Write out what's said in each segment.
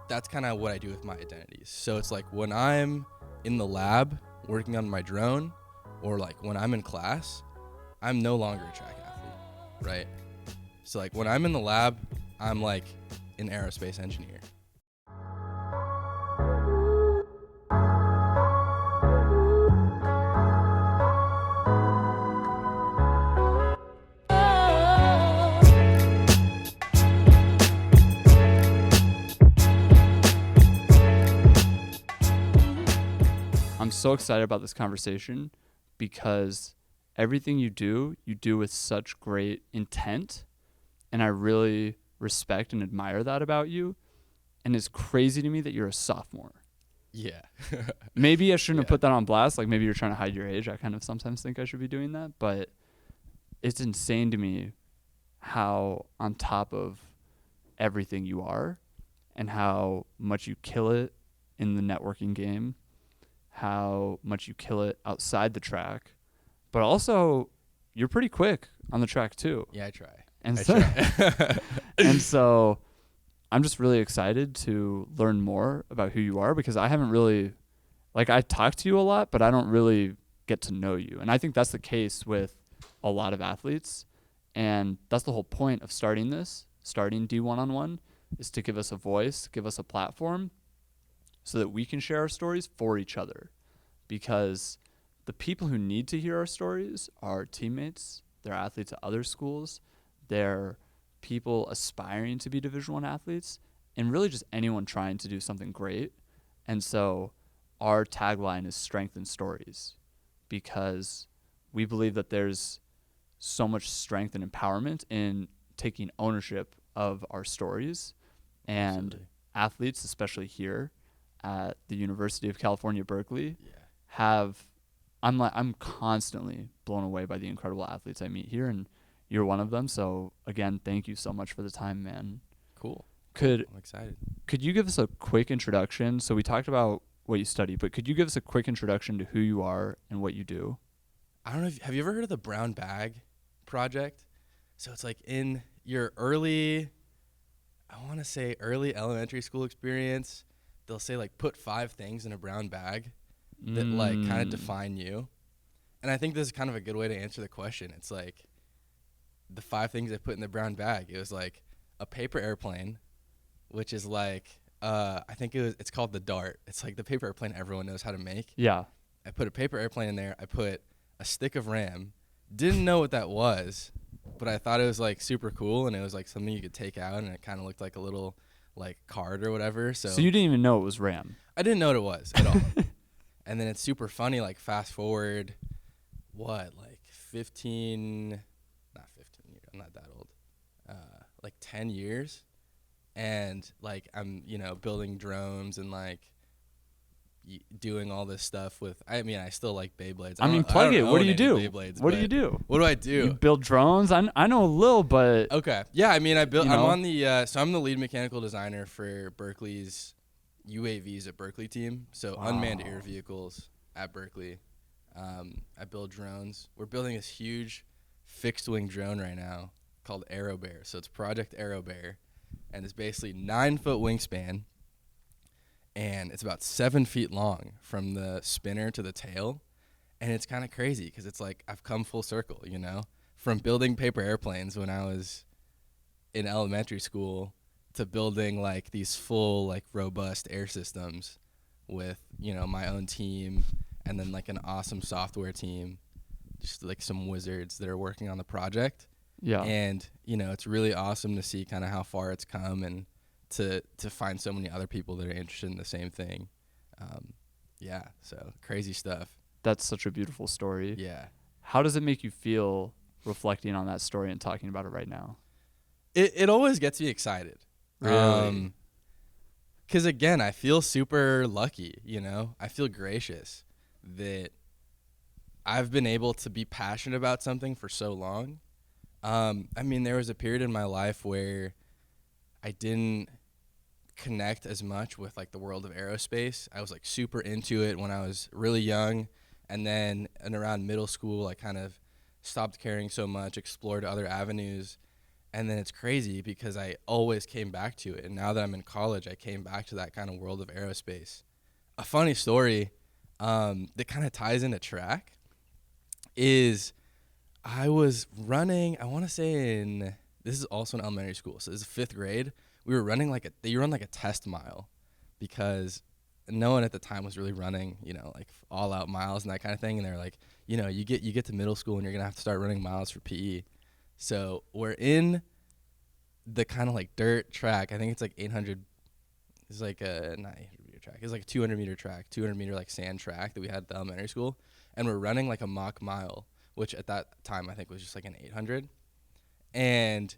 that's kind of what I do with my identities. So it's like when I'm in the lab working on my drone, or like when I'm in class, I'm no longer a track athlete, right? So like when I'm in the lab, I'm like an aerospace engineer. I'm so excited about this conversation because everything you do with such great intent. And I really respect and admire that about you. And it's crazy to me that you're a sophomore. Yeah. Maybe I shouldn't have Yeah. put that on blast. Like maybe you're trying to hide your age. I kind of sometimes think I should be doing that. But it's insane to me how on top of everything you are and how much you kill it in the networking game, how much you kill it outside the track, but also you're pretty quick on the track too. Yeah, I try. And I so, try. and so I'm just really excited to learn more about who you are because I haven't really, like I talk to you a lot, but I don't really get to know you. And I think that's the case with a lot of athletes. And that's the whole point of starting D1-on-1 is to give us a voice, give us a platform so that we can share our stories for each other. Because the people who need to hear our stories are teammates, they're athletes at other schools, they're people aspiring to be Division I athletes, and really just anyone trying to do something great. And so our tagline is strength in stories because we believe that there's so much strength and empowerment in taking ownership of our stories. And Absolutely. athletes, especially here at the University of California, Berkeley, Yeah. I'm constantly blown away by the incredible athletes I meet here, and you're one of them. So again, thank you so much for the time, man. Cool. I'm excited. Could you give us a quick introduction? So we talked about what you study, but could you give us a quick introduction to who you are and what you do? I don't know. Have you ever heard of the Brown Bag Project? So it's like in your early elementary school experience, they'll say like put 5 things in a brown bag that like kind of define you. And I think this is kind of a good way to answer the question. It's like the 5 things I put in the brown bag. It was like a paper airplane, which is like I think it's called the Dart. It's like the paper airplane everyone knows how to make. Yeah. I put a paper airplane in there. I put a stick of RAM. Didn't know what that was, but I thought it was like super cool, and it was like something you could take out, and it kind of looked like a little like card or whatever. So you didn't even know it was RAM. I didn't know what it was at all. And then it's super funny, like fast forward, like 15, not 15 years, I'm not that old, like 10 years. And like I'm, building drones and like doing all this stuff with, I still like Beyblades. Plug it. What do you do? What do you do? What do I do? You build drones? I know a little, but... Okay. Yeah, I built, I'm on the, so I'm the lead mechanical designer for Berkeley's UAVs at Berkeley team. So unmanned air vehicles at Berkeley. I build drones. We're building this huge fixed wing drone right now called Aero Bear. So it's Project Aero Bear, and it's basically 9-foot wingspan, and it's about 7 feet long from the spinner to the tail. And it's kind of crazy because it's like I've come full circle, from building paper airplanes when I was in elementary school to building like these full like robust air systems with, my own team, and then like an awesome software team, just like some wizards that are working on the project. Yeah. And, it's really awesome to see kind of how far it's come, and to find so many other people that are interested in the same thing. Yeah, so crazy stuff. That's such a beautiful story. Yeah. How does it make you feel reflecting on that story and talking about it right now? It always gets me excited. Really? Because again, I feel super lucky, I feel gracious that I've been able to be passionate about something for so long. There was a period in my life where I didn't connect as much with like the world of aerospace. I was like super into it when I was really young, and then around middle school I kind of stopped caring so much, explored other avenues, And then it's crazy because I always came back to it. And now that I'm in college, I came back to that kind of world of aerospace. A funny story that kind of ties into track is I was running, I want to say this is also in elementary school. So this is 5th grade. We were running they run like a test mile because no one at the time was really running, like all out miles and that kind of thing. And they're like, you get to middle school and you're going to have to start running miles for PE. So we're in the kind of like dirt track. I think it's like 800. It's like not 800-meter track. It's like a 200-meter track, 200-meter like sand track that we had at the elementary school. And we're running like a mock mile, which at that time I think was just like an 800. And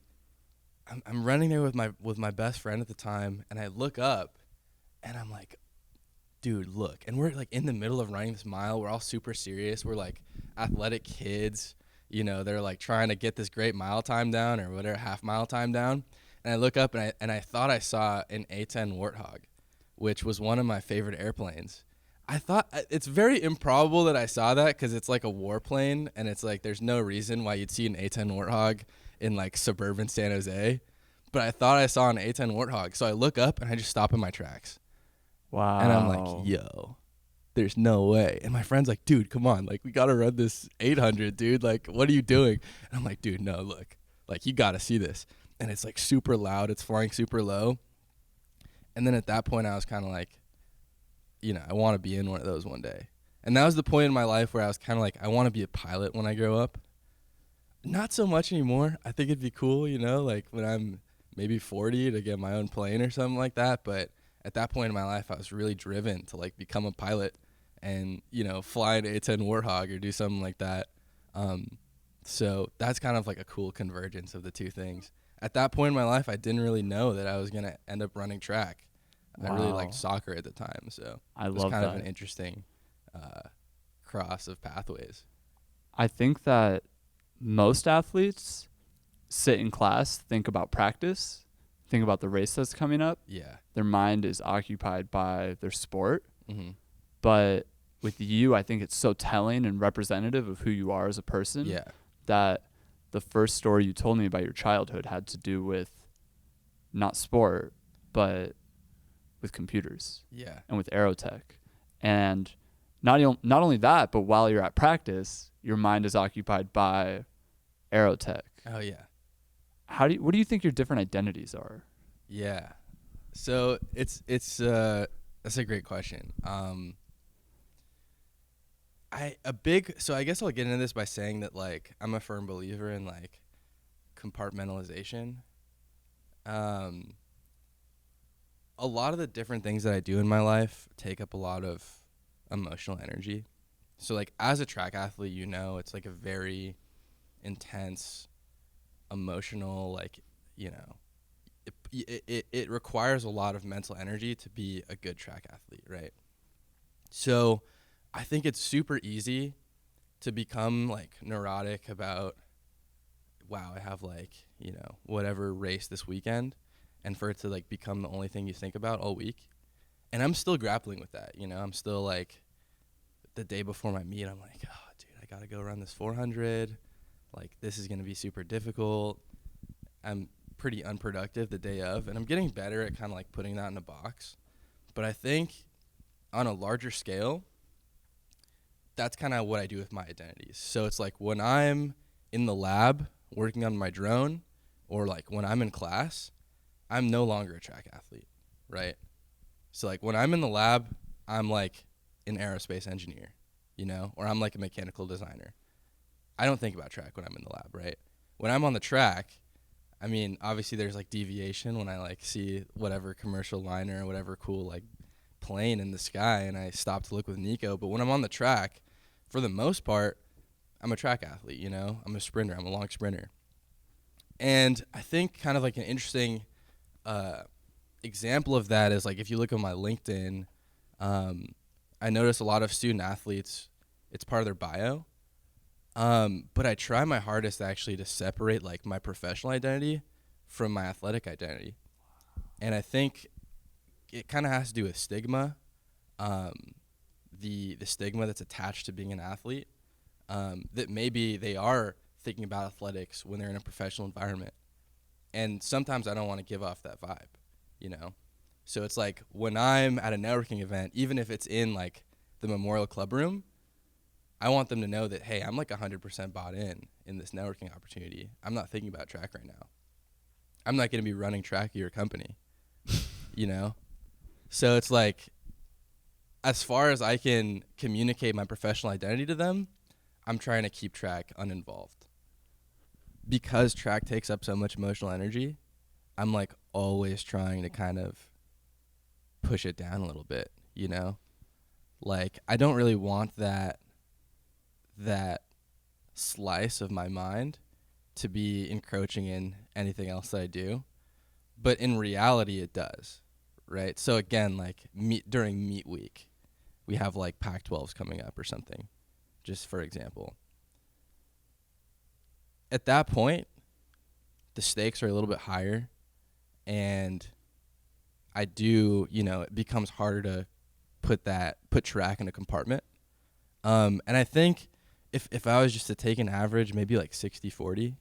I'm running there with my best friend at the time. And I look up and I'm like, dude, look. And we're like in the middle of running this mile. We're all super serious. We're like athletic kids. They're like trying to get this great mile time down or whatever, half mile time down. And I look up and I thought I saw an A-10 Warthog, which was one of my favorite airplanes. I thought it's very improbable that I saw that because it's like a warplane and it's like there's no reason why you'd see an A-10 Warthog in like suburban San Jose. But I thought I saw an A-10 Warthog. So I look up and I just stop in my tracks. Wow. And I'm like, yo, there's no way. And my friend's like, dude, come on. Like, we got to run this 800, dude. Like, what are you doing? And I'm like, dude, no, look. Like, you got to see this. And it's, like, super loud. It's flying super low. And then at that point, I was kind of like, I want to be in one of those one day. And that was the point in my life where I was kind of like, I want to be a pilot when I grow up. Not so much anymore. I think it'd be cool, like when I'm maybe 40 to get my own plane or something like that. But at that point in my life, I was really driven to like become a pilot and, fly an A-10 Warthog or do something like that. So that's kind of like a cool convergence of the two things. At that point in my life, I didn't really know that I was going to end up running track. Wow. I really liked soccer at the time. So it was kind of an interesting cross of pathways. I think that most athletes sit in class, think about practice, think about the race that's coming up. Yeah. Their mind is occupied by their sport. Mm-hmm. But with you, I think it's so telling and representative of who you are as a person. Yeah. That the first story you told me about your childhood had to do with not sport, but with computers. Yeah. And with aerotech. And not only that, but while you're at practice, your mind is occupied by aerotech. Oh yeah. What do you think your different identities are? Yeah. So it's that's a great question. So I guess I'll get into this by saying that like I'm a firm believer in like compartmentalization. A lot of the different things that I do in my life take up a lot of emotional energy. So like as a track athlete, it's like a very intense emotional, like, it requires a lot of mental energy to be a good track athlete, right? So I think it's super easy to become like neurotic about, wow, I have like, whatever race this weekend, and for it to like become the only thing you think about all week. And I'm still grappling with that, I'm still like the day before my meet, I'm like, oh dude, I gotta go run this 400. Like this is gonna be super difficult. I'm pretty unproductive the day of, and I'm getting better at kind of like putting that in a box. But I think on a larger scale, that's kind of what I do with my identities. So it's like when I'm in the lab working on my drone, or like when I'm in class, I'm no longer a track athlete, right? So like when I'm in the lab, I'm like an aerospace engineer, or I'm like a mechanical designer. I don't think about track when I'm in the lab, right? When I'm on the track, I mean, obviously there's like deviation when I like see whatever commercial liner or whatever cool like plane in the sky and I stop to look with Nico. But when I'm on the track, for the most part, I'm a track athlete, I'm a sprinter. I'm a long sprinter. And I think kind of like an interesting example of that is like if you look at my LinkedIn, I notice a lot of student athletes, it's part of their bio. But I try my hardest actually to separate like my professional identity from my athletic identity. And I think it kind of has to do with stigma, the stigma that's attached to being an athlete, that maybe they are thinking about athletics when they're in a professional environment. And sometimes I don't want to give off that vibe, you know? So it's like when I'm at a networking event, even if it's in like the Memorial Club room, I want them to know that, hey, I'm like 100% bought in this networking opportunity. I'm not thinking about track right now. I'm not going to be running track at your company, you know? So it's like, as far as I can communicate my professional identity to them, I'm trying to keep track uninvolved. Because track takes up so much emotional energy, I'm like always trying to kind of push it down a little bit, you know? Like, I don't really want that slice of my mind to be encroaching in anything else that I do. But in reality, it does, right? So again, like during meet week, we have like Pac-12s coming up or something, just for example. At that point, the stakes are a little bit higher, and I do, it becomes harder to put track in a compartment. And I think if I was just to take an average, maybe like 60-40,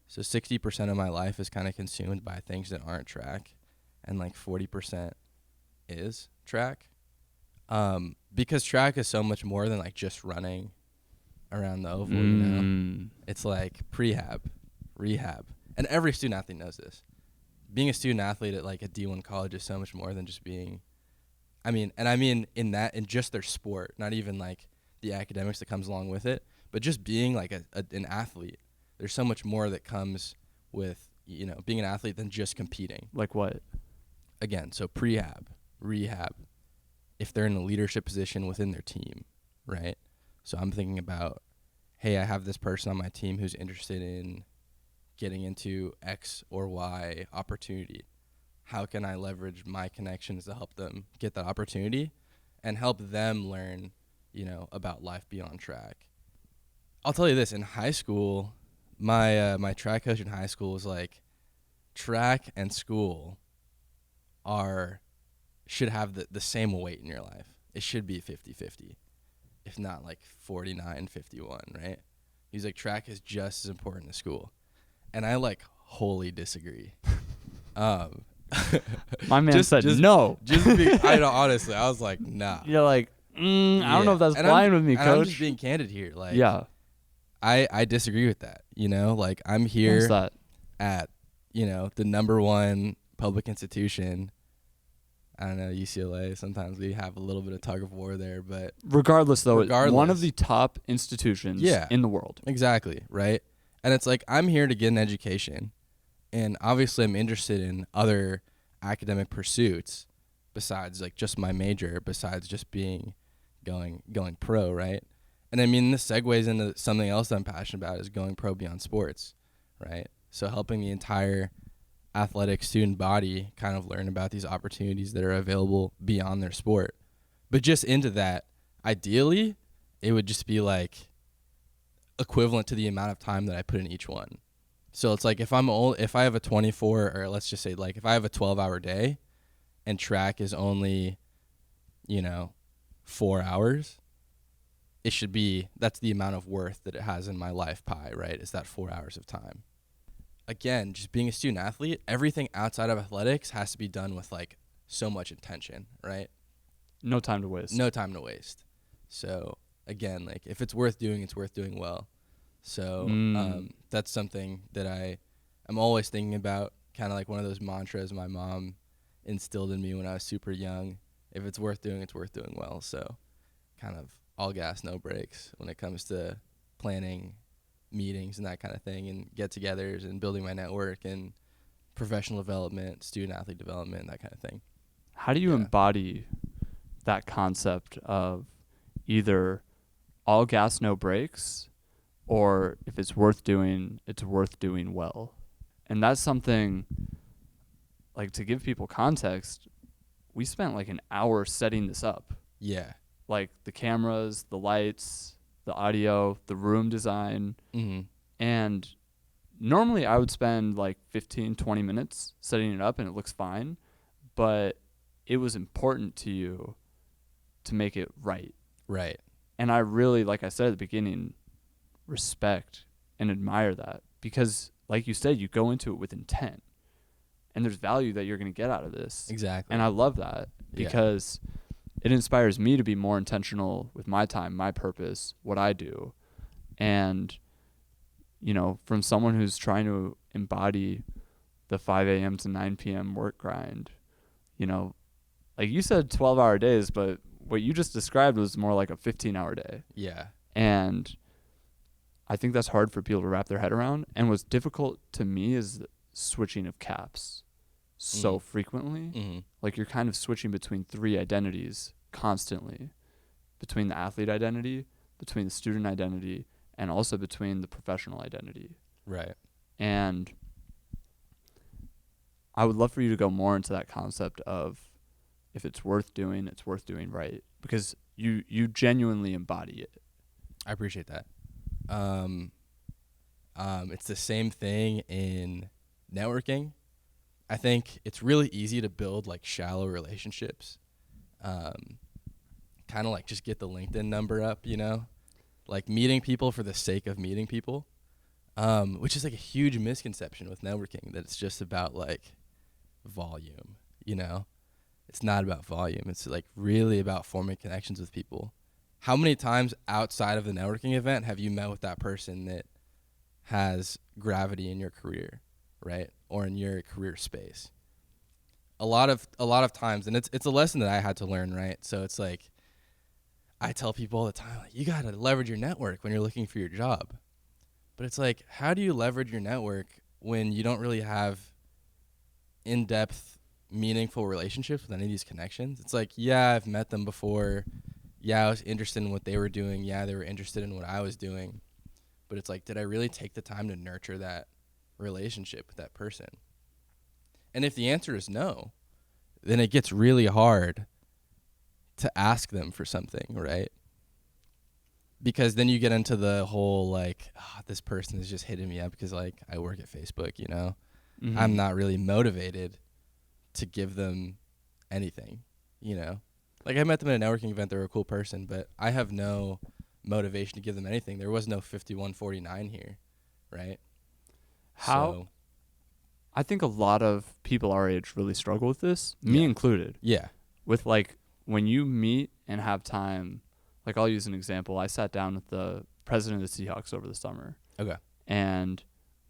so 60% of my life is kind of consumed by things that aren't track, and like 40% is track. Because track is so much more than like just running around the oval, you know? It's like prehab, rehab. And every student athlete knows this. Being a student athlete at like a D1 college is so much more than just being, I mean in just their sport, not even like the academics that comes along with it, but just being like an athlete. There's so much more that comes with, being an athlete than just competing. Like what? Again, so prehab, rehab, if they're in a leadership position within their team, right? So I'm thinking about, hey, I have this person on my team who's interested in getting into X or Y opportunity. How can I leverage my connections to help them get that opportunity and help them learn, about life beyond track? I'll tell you this, in high school, my track coach in high school was like, track and school should have the same weight in your life. It should be 50-50, if not like 49-51, right? He's like, track is just as important as school. And I like wholly disagree. My man said no. I know, honestly, I was like, nah. You're like, I don't know if that's flying with me, coach. I'm just being candid here. Like, yeah. I disagree with that. Like I'm here at, the number one public institution. I don't know, UCLA. Sometimes we have a little bit of tug of war there, but regardless, it's one of the top institutions in the world. Exactly, right? And it's like, I'm here to get an education, and obviously I'm interested in other academic pursuits besides like just my major, besides just going pro, right? And I mean, this segues into something else that I'm passionate about, is going pro beyond sports, right? So helping the entire athletic student body kind of learn about these opportunities that are available beyond their sport. But just into that, ideally, it would just be like equivalent to the amount of time that I put in each one. So it's like if I have a 24, or let's just say like if I have a 12-hour day and track is only, 4 hours, that's the amount of worth that it has in my life pie, right? Is that 4 hours of time. Again, just being a student athlete, everything outside of athletics has to be done with like so much intention, right? No time to waste. So again, like if it's worth doing, it's worth doing well. So that's something that I'm always thinking about, kind of like one of those mantras my mom instilled in me when I was super young. If it's worth doing, it's worth doing well. So kind of all gas, no brakes when it comes to planning meetings and that kind of thing, and get-togethers and building my network and professional development, student athlete development, that kind of thing. How do you embody that concept of either all gas, no brakes, or if it's worth doing, it's worth doing well? And that's something, like, to give people context, we spent like an hour setting this up. Yeah. Like the cameras, the lights, the audio, the room design. Mm-hmm. And normally I would spend like 15, 20 minutes setting it up and it looks fine. But it was important to you to make it right. Right. And I really, like I said at the beginning, respect and admire that, because like you said, you go into it with intent, and there's value that you're going to get out of this. Exactly. And I love that because it inspires me to be more intentional with my time, my purpose, what I do. And, from someone who's trying to embody the 5 a.m. to 9 p.m. work grind, like you said 12-hour days, but what you just described was more like a 15-hour day. Yeah. And I think that's hard for people to wrap their head around. And what's difficult to me is the switching of caps so frequently. Mm-hmm. Like you're kind of switching between 3 identities constantly, between the athlete identity, between the student identity, and also between the professional identity. Right. And I would love for you to go more into that concept of if it's worth doing right, because you genuinely embody it. I appreciate that. It's the same thing in networking. I think it's really easy to build like shallow relationships. Kind of like just get the LinkedIn number up, like meeting people for the sake of meeting people, which is like a huge misconception with networking, that it's just about like volume, It's not about volume. It's like really about forming connections with people. How many times outside of the networking event have you met with that person that has gravity in your career, right? Or in your career space? A lot of times, and it's a lesson that I had to learn, right? So it's like I tell people all the time, like, you got to leverage your network when you're looking for your job. But it's like, how do you leverage your network when you don't really have in-depth, meaningful relationships with any of these connections? It's like, yeah, I've met them before. Yeah, I was interested in what they were doing. Yeah, they were interested in what I was doing. But it's like, did I really take the time to nurture that relationship with that person? And if the answer is no, then it gets really hard to ask them for something, right? Because then you get into the whole like, this person is just hitting me up because like I work at Facebook, Mm-hmm. I'm not really motivated to give them anything, Like I met them at a networking event. They were a cool person, but I have no motivation to give them anything. There was no 5149 here, right? I think a lot of people our age really struggle with this, me included. Yeah. With like when you meet and have time, like I'll use an example. I sat down with the president of the Seahawks over the summer. Okay. And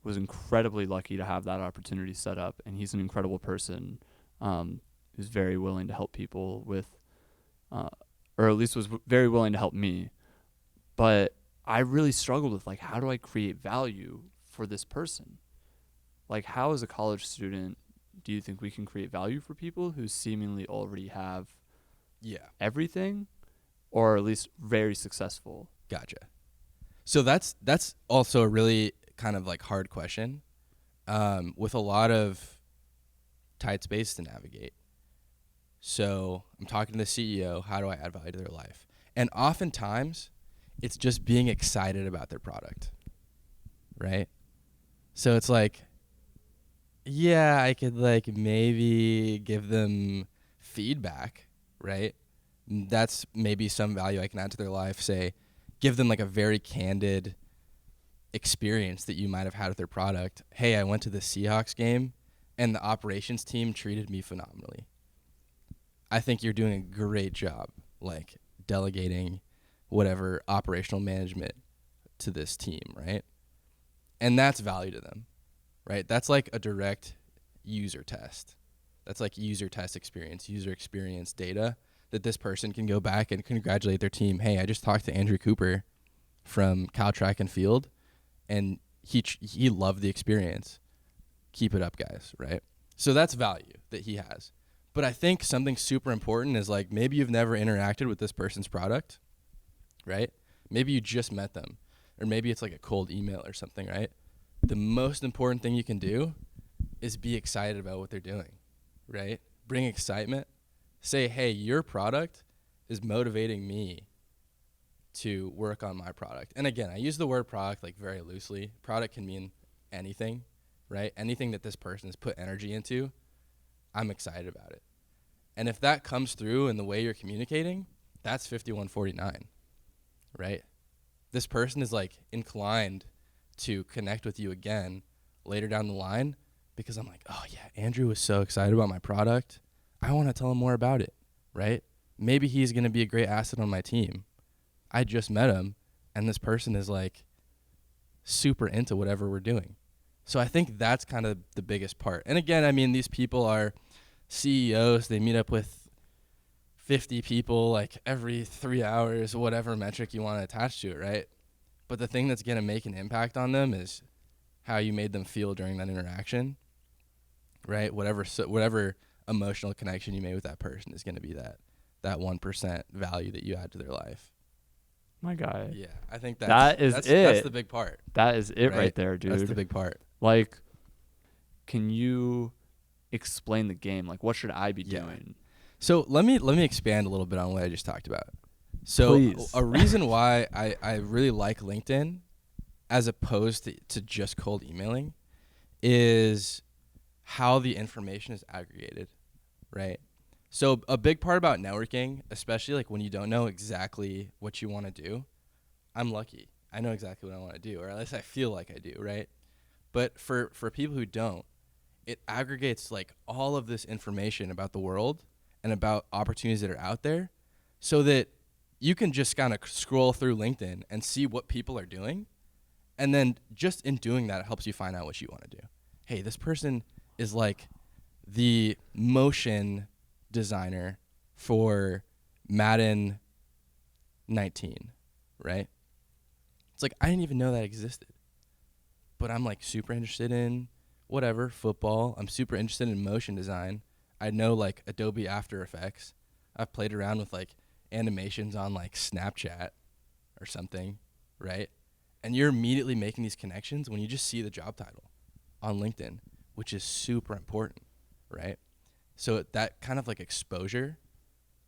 was incredibly lucky to have that opportunity set up. And he's an incredible person who's very willing to help people with, or at least was very willing to help me. But I really struggled with like, how do I create value for this person? Like, how as a college student do you think we can create value for people who seemingly already have everything, or at least very successful? Gotcha. So that's also a really kind of like hard question, with a lot of tight space to navigate. So I'm talking to the CEO. How do I add value to their life? And oftentimes, it's just being excited about their product, right? So it's like, yeah, I could like maybe give them feedback, right? That's maybe some value I can add to their life. Say, give them like a very candid experience that you might have had with their product. Hey, I went to the Seahawks game and the operations team treated me phenomenally. I think you're doing a great job, like delegating whatever operational management to this team, right? And that's value to them, right? That's like a direct user test. That's like user test experience, user experience data that this person can go back and congratulate their team. Hey, I just talked to Andrew Cooper from Cal Track and Field, and he loved the experience. Keep it up, guys, right? So that's value that he has. But I think something super important is like maybe you've never interacted with this person's product, right? Maybe you just met them, or maybe it's like a cold email or something, right? The most important thing you can do is be excited about what they're doing, right? Bring excitement. Say, hey, your product is motivating me to work on my product. And again, I use the word product like very loosely. Product can mean anything, right? Anything that this person has put energy into, I'm excited about it. And if that comes through in the way you're communicating, that's 5149, right? This person is like inclined to connect with you again later down the line because I'm like, oh yeah, Andrew was so excited about my product. I want to tell him more about it, right? Maybe he's going to be a great asset on my team. I just met him, and this person is like super into whatever we're doing. So I think that's kind of the biggest part. And again, I mean, these people are CEOs. They meet up with 50 people like every 3 hours, whatever metric you want to attach to it, right? But the thing that's going to make an impact on them is how you made them feel during that interaction, right? Whatever emotional connection you made with that person is going to be that 1% value that you add to their life. My guy. Yeah, I think that's the big part. That is it right there, dude. That's the big part. Like, can you explain the game? Like, what should I be doing? So let me expand a little bit on what I just talked about. So Please. A reason why I really like LinkedIn as opposed to just cold emailing is how the information is aggregated, right? So a big part about networking, especially like when you don't know exactly what you want to do, I'm lucky. I know exactly what I want to do, or at least I feel like I do, right? But for people who don't, it aggregates like all of this information about the world and about opportunities that are out there so that you can just kind of scroll through LinkedIn and see what people are doing. And then just in doing that, it helps you find out what you want to do. Hey, this person is like the motion designer for Madden 19, right? It's like, I didn't even know that existed. But I'm like super interested in whatever, football. I'm super interested in motion design. I know like Adobe After Effects. I've played around with like animations on like Snapchat or something, right? And you're immediately making these connections when you just see the job title on LinkedIn, which is super important, right? So that kind of like exposure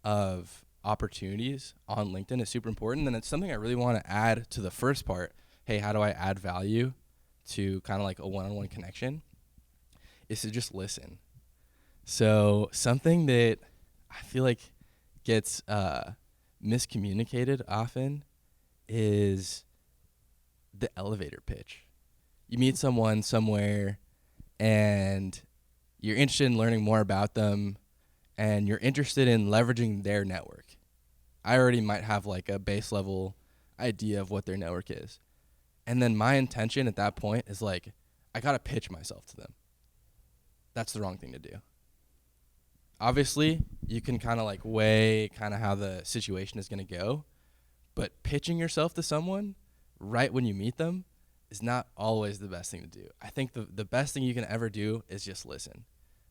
of opportunities on LinkedIn is super important. And it's something I really want to add to the first part. Hey, how do I add value to kind of like a one-on-one connection? Is to just listen. So something that I feel like gets miscommunicated often is the elevator pitch. You meet someone somewhere and you're interested in learning more about them and you're interested in leveraging their network. I already might have like a base level idea of what their network is. And then my intention at that point is like, I got to pitch myself to them. That's the wrong thing to do. Obviously, you can kind of like weigh kind of how the situation is going to go, but pitching yourself to someone right when you meet them is not always the best thing to do. I think the best thing you can ever do is just listen.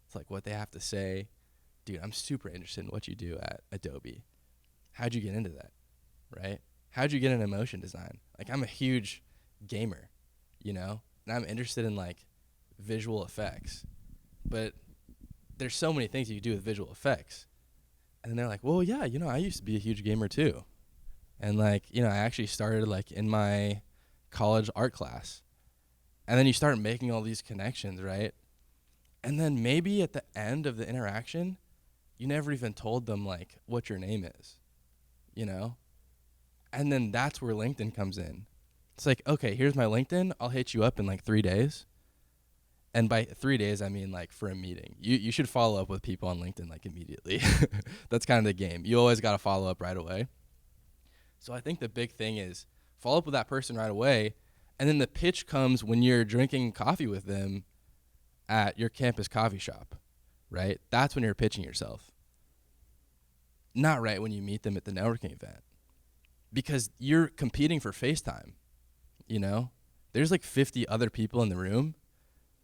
It's like what they have to say. Dude, I'm super interested in what you do at Adobe. How'd you get into that, right? How'd you get into motion design? Like, I'm a huge gamer, you know, and I'm interested in like visual effects, but there's so many things you can do with visual effects. And then they're like, well, yeah, you know, I used to be a huge gamer too. And like, you know, I actually started like in my college art class. And then you start making all these connections, right? And then maybe at the end of the interaction, you never even told them like what your name is, you know? And then that's where LinkedIn comes in. It's like, okay, here's my LinkedIn. I'll hit you up in like 3 days. And by 3 days, I mean like for a meeting. You should follow up with people on LinkedIn like immediately. That's kind of the game. You always got to follow up right away. So I think the big thing is follow up with that person right away. And then the pitch comes when you're drinking coffee with them at your campus coffee shop, right? That's when you're pitching yourself. Not right when you meet them at the networking event. Because you're competing for FaceTime, you know? There's like 50 other people in the room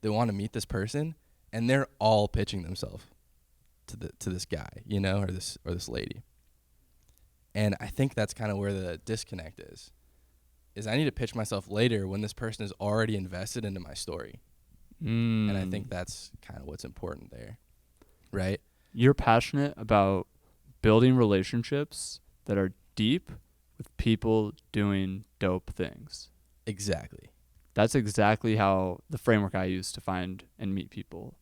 that want to meet this person, and they're all pitching themselves to this guy, you know, or this lady. And I think that's kind of where the disconnect is I need to pitch myself later when this person is already invested into my story. And I think that's kind of what's important there, right? You're passionate about building relationships that are deep with people doing dope things. Exactly. That's exactly how the framework I use to find and meet people.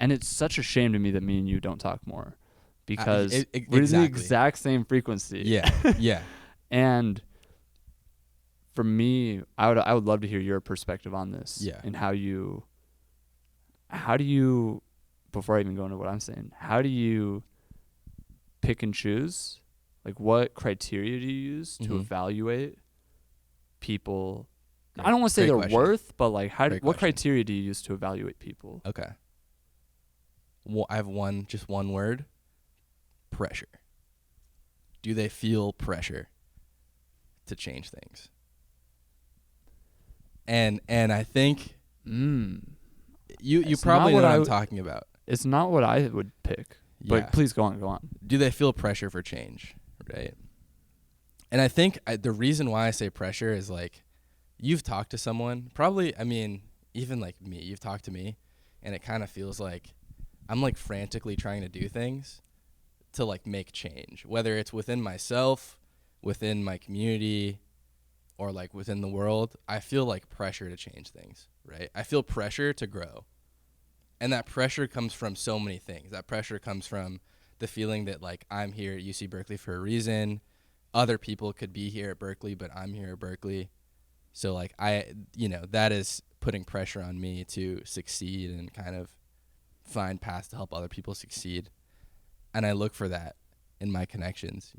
And it's such a shame to me that me and you don't talk more because we're the exact same frequency. Yeah, yeah. And for me, I would love to hear your perspective on this. Yeah. And how you how do you, before I even go into what I'm saying, how do you pick and choose? Like, what criteria do you use to evaluate people? I don't want to say their worth, but like, what criteria do you use to evaluate people? Okay. Well, I have just one word: pressure. Do they feel pressure to change things? And I think you probably know what I'm talking about. It's not what I would pick. But please go on. Do they feel pressure for change, right? And I think the reason why I say pressure is like, you've talked to someone, probably, I mean, even like me, you've talked to me, and it kind of feels like I'm like frantically trying to do things to like make change, whether it's within myself, within my community, or like within the world. I feel like pressure to change things, right? I feel pressure to grow. And that pressure comes from so many things. That pressure comes from the feeling that like I'm here at UC Berkeley for a reason. Other people could be here at Berkeley, but I'm here at Berkeley. So like that is putting pressure on me to succeed and kind of find paths to help other people succeed. And I look for that in my connections,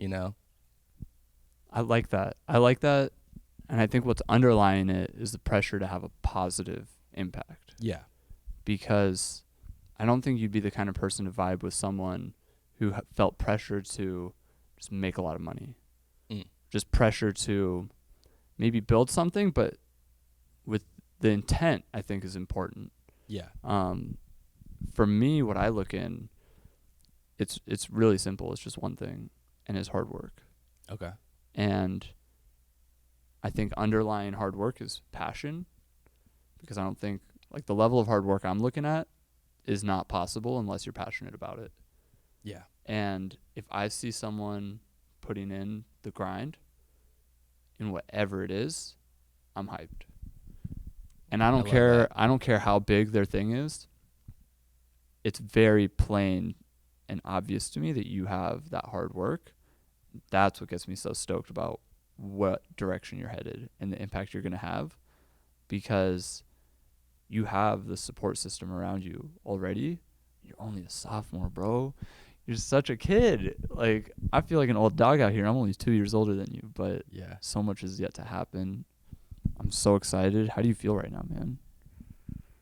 I like that. And I think what's underlying it is the pressure to have a positive impact. Yeah. Because I don't think you'd be the kind of person to vibe with someone who felt pressure to just make a lot of money. Just pressure to maybe build something, but with the intent, I think, is important. Yeah. For me, what I look in, it's really simple. It's just one thing, and it's hard work. Okay. And I think underlying hard work is passion, because I don't think like the level of hard work I'm looking at is not possible unless you're passionate about it. Yeah. And if I see someone putting in the grind in whatever it is, I'm hyped. And I don't care how big their thing is. It's very plain and obvious to me that you have that hard work. That's what gets me so stoked about what direction you're headed and the impact you're going to have, because you have the support system around you already. You're only a sophomore, bro. You're such a kid. Like, I feel like an old dog out here. I'm only 2 years older than you, but yeah, so much is yet to happen. I'm so excited. How do you feel right now, man?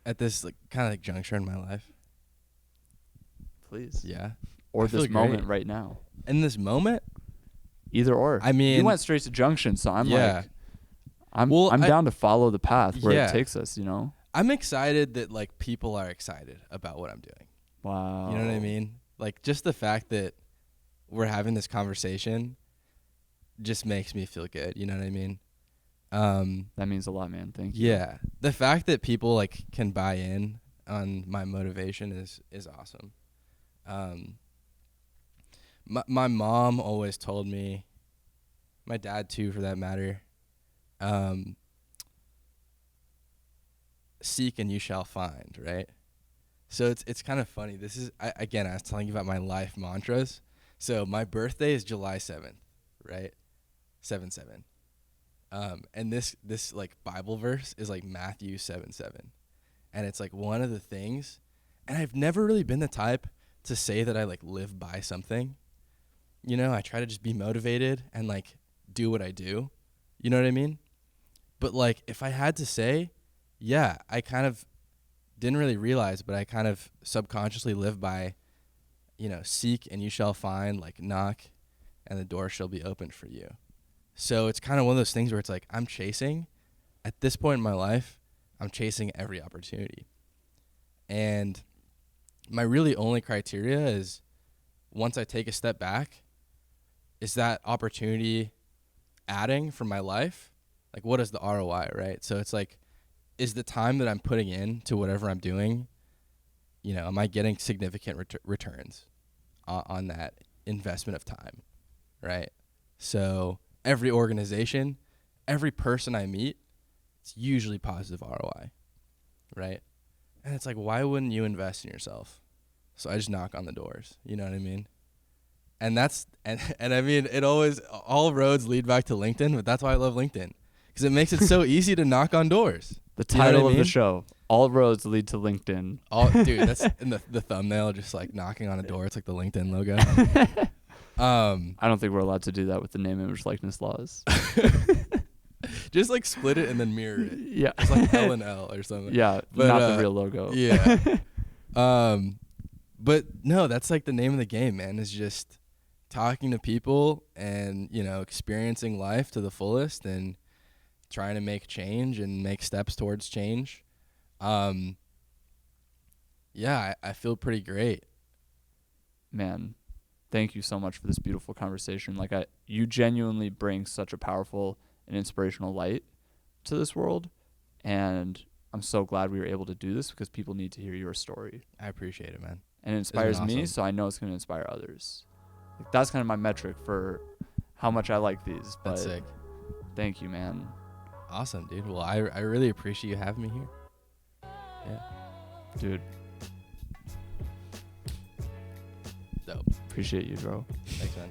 At this like kind of like juncture in my life. Please. Yeah. Or this moment right now. In this moment? Either or. I mean, you went straight to junction, so I'm like, I'm down to follow the path where it takes us, I'm excited that like people are excited about what I'm doing. Wow. You know what I mean? Like just the fact that we're having this conversation just makes me feel good. You know what I mean? That means a lot, man. Thank you. Yeah. The fact that people like can buy in on my motivation is awesome. My mom always told me, my dad too for that matter, seek and you shall find, right? So it's kind of funny. This is, I was telling you about my life mantras. So my birthday is July 7th, right? 7/7. And this like Bible verse is like Matthew 7:7. And it's like one of the things, and I've never really been the type to say that I like live by something. I try to just be motivated and like do what I do. You know what I mean? But like if I had to say, yeah, I kind of didn't really realize, but I kind of subconsciously live by, seek and you shall find, like knock and the door shall be opened for you. So it's kind of one of those things where it's like I'm chasing, at this point in my life, I'm chasing every opportunity. And my really only criteria is, once I take a step back, is that opportunity adding for my life? Like, what is the ROI, right? So it's like, is the time that I'm putting in to whatever I'm doing, am I getting significant returns on that investment of time, right? So every organization, every person I meet, it's usually positive ROI, right? And it's like, why wouldn't you invest in yourself? So I just knock on the doors, you know what I mean? And that's, and I mean, all roads lead back to LinkedIn, but that's why I love LinkedIn, because it makes it so easy to knock on doors. The You know what I title of the mean? show. All roads lead to LinkedIn. Oh, dude, that's in the thumbnail, just like knocking on a door. It's like the LinkedIn logo. I don't think we're allowed to do that with the name, image, likeness laws. Just like split it and then mirror it. Yeah. It's like L and L or something. Yeah, But, not the real logo. Yeah. But no, that's like the name of the game, man, is just talking to people and, you know, experiencing life to the fullest and trying to make change and make steps towards change. Yeah, I feel pretty great. Man, thank you so much for this beautiful conversation. Like you genuinely bring such a powerful and inspirational light to this world, and I'm so glad we were able to do this because people need to hear your story. I appreciate it, man. And it inspires me, awesome. so I know it's going to inspire others. Like, that's kind of my metric for how much I like these. But That's sick. Thank you, man. Awesome, dude. Well, I really appreciate you having me here. Yeah. Dude. Dope. Appreciate you, bro. Thanks, man.